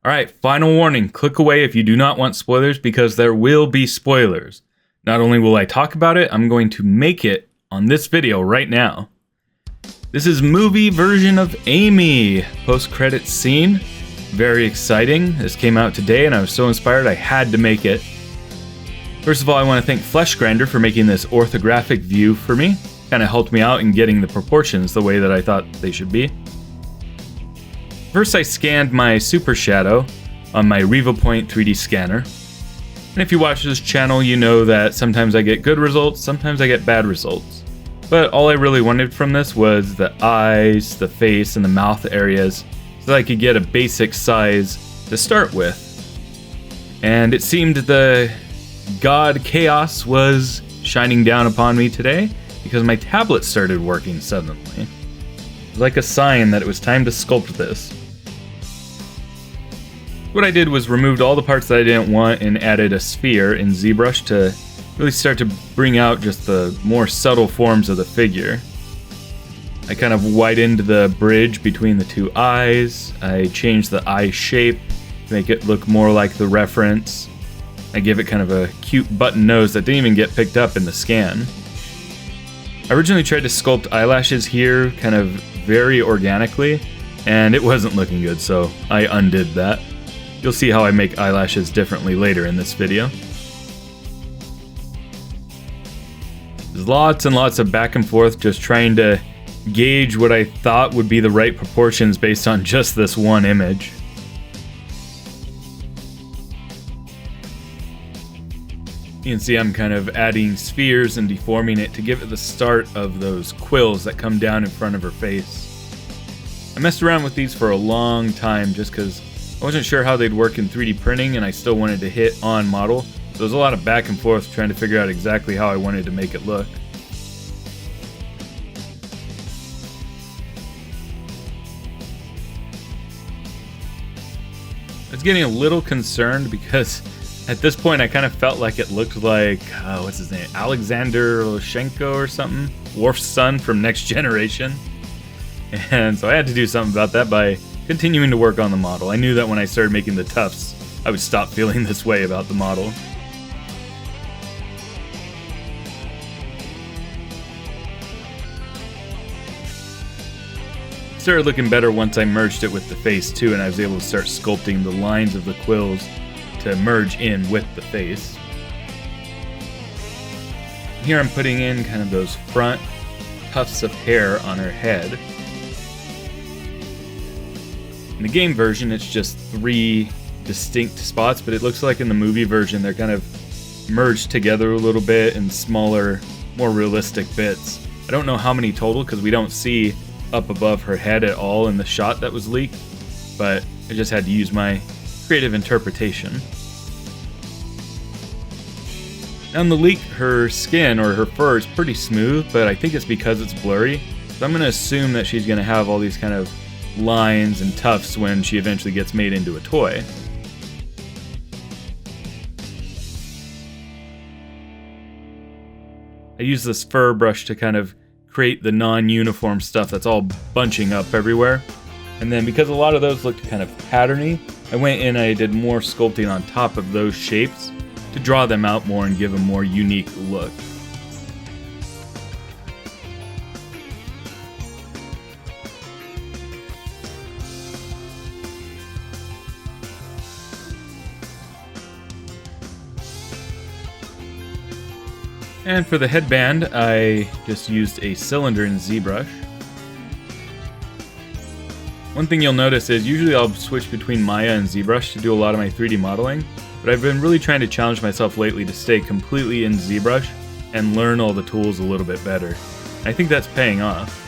Alright, final warning, click away if you do not want spoilers because there will be spoilers. Not only will I talk about it, I'm going to make it on this video right now. This is movie version of Amy, post-credits scene. Very exciting. This came out today and I was so inspired I had to make it. First of all, I want to thank Flesh Grinder for making this orthographic view for me. Kind of helped me out in getting the proportions the way that I thought they should be. First, I scanned my Super Shadow on my RevoPoint 3D scanner. And if you watch this channel, you know that sometimes I get good results, sometimes I get bad results. But all I really wanted from this was the eyes, the face, and the mouth areas so that I could get a basic size to start with. And it seemed the God Chaos was shining down upon me today because my tablet started working suddenly. It was like a sign that it was time to sculpt this. What I did was removed all the parts that I didn't want and added a sphere in ZBrush to really start to bring out just the more subtle forms of the figure. I kind of widened the bridge between the two eyes. I changed the eye shape to make it look more like the reference. I gave it kind of a cute button nose that didn't even get picked up in the scan. I originally tried to sculpt eyelashes here kind of very organically, and it wasn't looking good, so I undid that. You'll see how I make eyelashes differently later in this video. There's lots and lots of back and forth just trying to gauge what I thought would be the right proportions based on just this one image. You can see I'm kind of adding spheres and deforming it to give it the start of those quills that come down in front of her face. I messed around with these for a long time just because I wasn't sure how they'd work in 3D printing and I still wanted to hit on model. So there was a lot of back and forth trying to figure out exactly how I wanted to make it look. I was getting a little concerned because at this point I kind of felt like it looked like, what's his name, Alexander Loshenko or something? Worf's son from Next Generation. And so I had to do something about that by continuing to work on the model. I knew that when I started making the tufts, I would stop feeling this way about the model. It started looking better once I merged it with the face too, and I was able to start sculpting the lines of the quills to merge in with the face. Here I'm putting in kind of those front tufts of hair on her head. In the game version, it's just 3 distinct spots, but it looks like in the movie version they're kind of merged together a little bit in smaller, more realistic bits. I don't know how many total because we don't see up above her head at all in the shot that was leaked, but I just had to use my creative interpretation. On the leak, her skin or her fur is pretty smooth, but I think it's because it's blurry. So I'm going to assume that she's going to have all these kind of lines and tufts when she eventually gets made into a toy. I use this fur brush to kind of create the non-uniform stuff that's all bunching up everywhere. And then because a lot of those looked kind of patterny, I went in and I did more sculpting on top of those shapes to draw them out more and give a more unique look. And for the headband, I just used a cylinder in ZBrush. One thing you'll notice is usually I'll switch between Maya and ZBrush to do a lot of my 3D modeling, but I've been really trying to challenge myself lately to stay completely in ZBrush and learn all the tools a little bit better. I think that's paying off.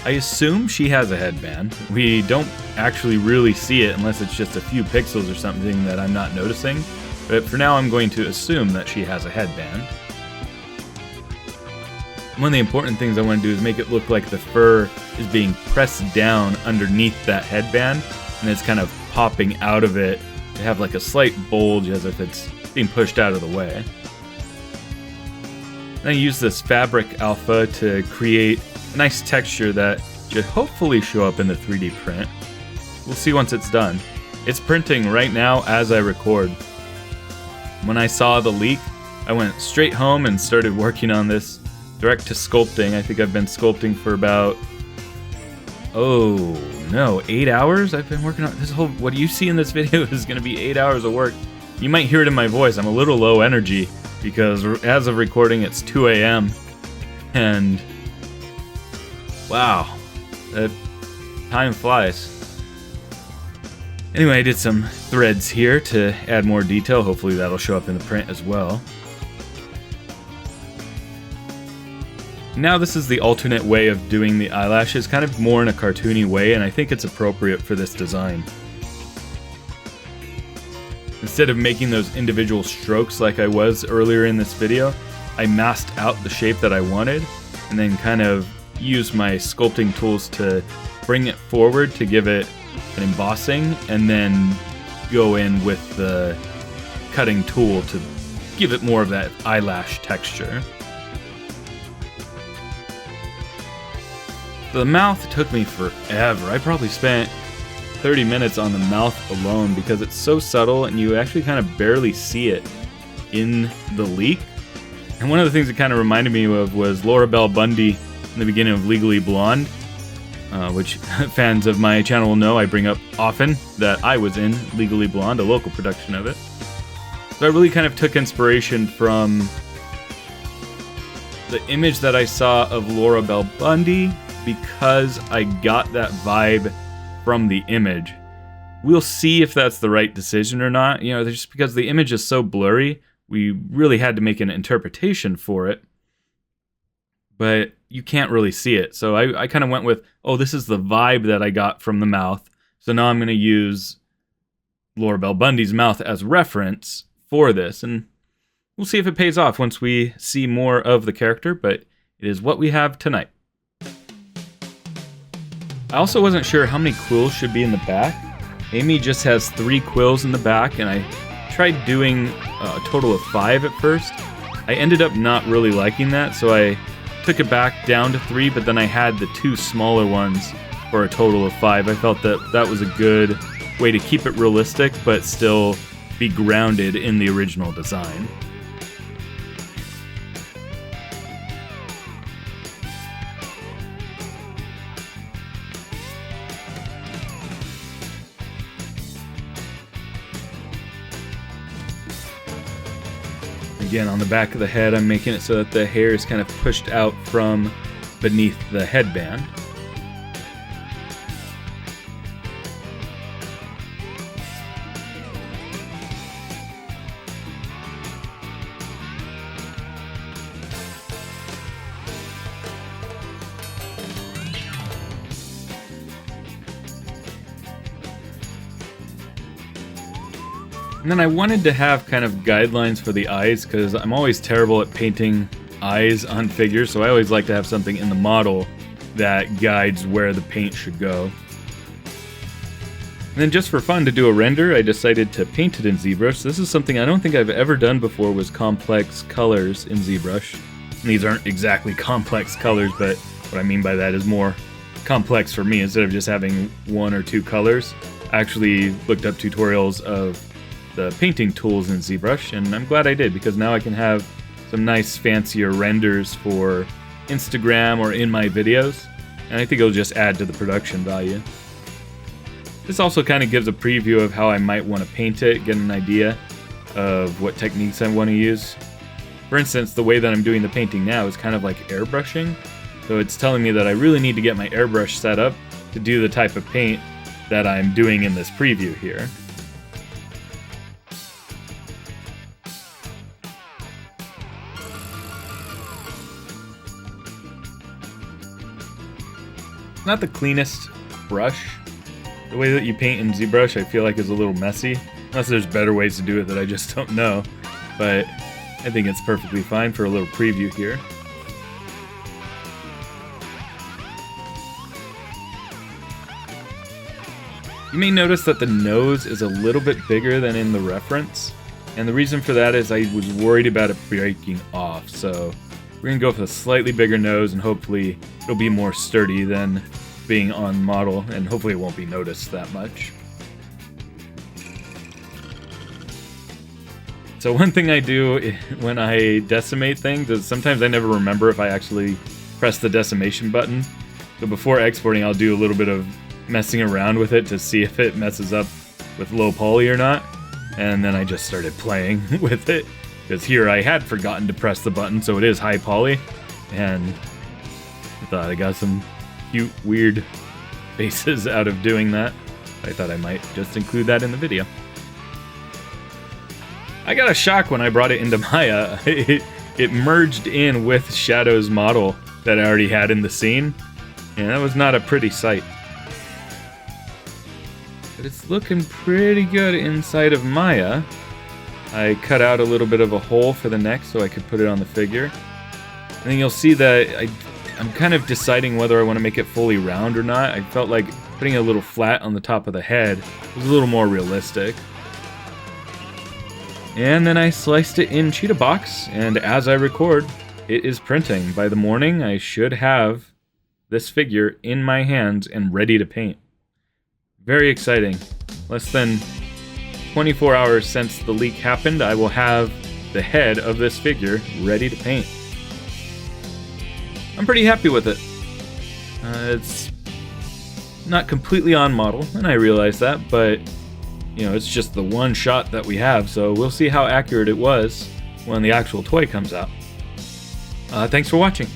I assume she has a headband. We don't actually really see it unless it's just a few pixels or something that I'm not noticing, but for now I'm going to assume that she has a headband. One of the important things I want to do is make it look like the fur is being pressed down underneath that headband and it's kind of popping out of it to have like a slight bulge as if it's being pushed out of the way. And I use this fabric alpha to create a nice texture that should hopefully show up in the 3D print. We'll see once it's done. It's printing right now as I record. When I saw the leak, I went straight home and started working on this direct to sculpting. I think I've been sculpting for about, 8 hours? I've been working on this whole, what you see in this video is going to be 8 hours of work. You might hear it in my voice. I'm a little low energy because as of recording it's 2 a.m. and wow, that time flies. Anyway, I did some threads here to add more detail. Hopefully that'll show up in the print as well. Now this is the alternate way of doing the eyelashes, kind of more in a cartoony way, and I think it's appropriate for this design. Instead of making those individual strokes like I was earlier in this video, I masked out the shape that I wanted, and then kind of used my sculpting tools to bring it forward to give it an embossing, and then go in with the cutting tool to give it more of that eyelash texture. The mouth took me forever. I probably spent 30 minutes on the mouth alone because it's so subtle and you actually kind of barely see it in the leak. And one of the things it kind of reminded me of was Laura Bell Bundy in the beginning of Legally Blonde, which fans of my channel will know I bring up often that I was in Legally Blonde, a local production of it. So I really kind of took inspiration from the image that I saw of Laura Bell Bundy because I got that vibe from the image. We'll see if that's the right decision or not. You know, just because the image is so blurry, we really had to make an interpretation for it. But you can't really see it. So I kind of went with, oh, this is the vibe that I got from the mouth. So now I'm going to use Laura Bell Bundy's mouth as reference for this. And we'll see if it pays off once we see more of the character, but it is what we have tonight. I also wasn't sure how many quills should be in the back. Amy just has 3 quills in the back, and I tried doing a total of 5 at first. I ended up not really liking that, so I took it back down to 3, but then I had the 2 smaller ones for a total of 5. I felt that that was a good way to keep it realistic, but still be grounded in the original design. Again, on the back of the head, I'm making it so that the hair is kind of pushed out from beneath the headband. And then I wanted to have kind of guidelines for the eyes because I'm always terrible at painting eyes on figures, so I always like to have something in the model that guides where the paint should go. And then just for fun to do a render, I decided to paint it in ZBrush. This is something I don't think I've ever done before, was complex colors in ZBrush. And these aren't exactly complex colors, but what I mean by that is more complex for me. Instead of just having 1 or 2 colors, I actually looked up tutorials of the painting tools in ZBrush, and I'm glad I did because now I can have some nice fancier renders for Instagram or in my videos, and I think it'll just add to the production value. This also kind of gives a preview of how I might want to paint it, get an idea of what techniques I want to use. For instance, the way that I'm doing the painting now is kind of like airbrushing, so it's telling me that I really need to get my airbrush set up to do the type of paint that I'm doing in this preview here. Not the cleanest brush. The way that you paint in ZBrush I feel like is a little messy. Unless there's better ways to do it that I just don't know. But I think it's perfectly fine for a little preview here. You may notice that the nose is a little bit bigger than in the reference. And the reason for that is I was worried about it breaking off. So we're going to go with a slightly bigger nose and hopefully it'll be more sturdy than being on model, and hopefully it won't be noticed that much. So one thing I do when I decimate things is sometimes I never remember if I actually press the decimation button. So before exporting, I'll do a little bit of messing around with it to see if it messes up with low poly or not. And then I just started playing with it, because here I had forgotten to press the button, so it is high poly. And I thought I got some cute, weird faces out of doing that. I thought I might just include that in the video. I got a shock when I brought it into Maya. It merged in with Shadow's model that I already had in the scene, and that was not a pretty sight. But it's looking pretty good inside of Maya. I cut out a little bit of a hole for the neck so I could put it on the figure. And then you'll see that I'm kind of deciding whether I want to make it fully round or not. I felt like putting it a little flat on the top of the head was a little more realistic. And then I sliced it in Cheetah Box, and as I record, it is printing. By the morning, I should have this figure in my hands and ready to paint. Very exciting. Less than 24 hours since the leak happened, I will have the head of this figure ready to paint. I'm pretty happy with it. It's not completely on model, and I realize that, but you know, it's just the one shot that we have, so we'll see how accurate it was when the actual toy comes out. Thanks for watching.